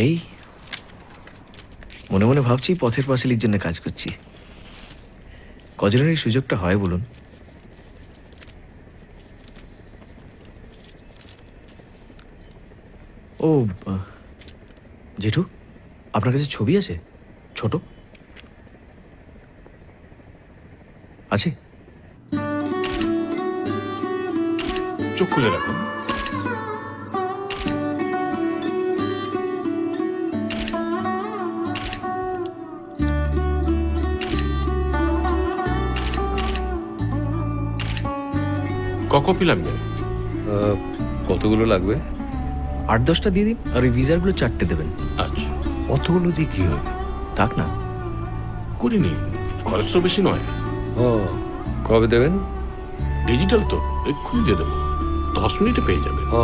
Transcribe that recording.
এই মনে মনে ভাবছি পথের পাঁচালীর জন্য কাজ করছি। কজনের এই সুযোগটা হয় বলুন? ও জেঠু, আপনার কাছে ছবি আছে? ছোট আছে? চোখ খুলে রাখুন। কপি লাগবে? কতগুলো লাগবে? 8-10টা দিয়ে দিন, আর ওই ভিজারগুলো 4টে দেবেন। আচ্ছা, অতগুলো দিয়ে কি হবে? থাক না। করিনি, খরচ তো বেশি নয়। ও, কবে দেবেন? ডিজিটাল তো এক্ষুনি দিয়ে দেবো, 10 মিনিটে পেয়ে যাবে। ও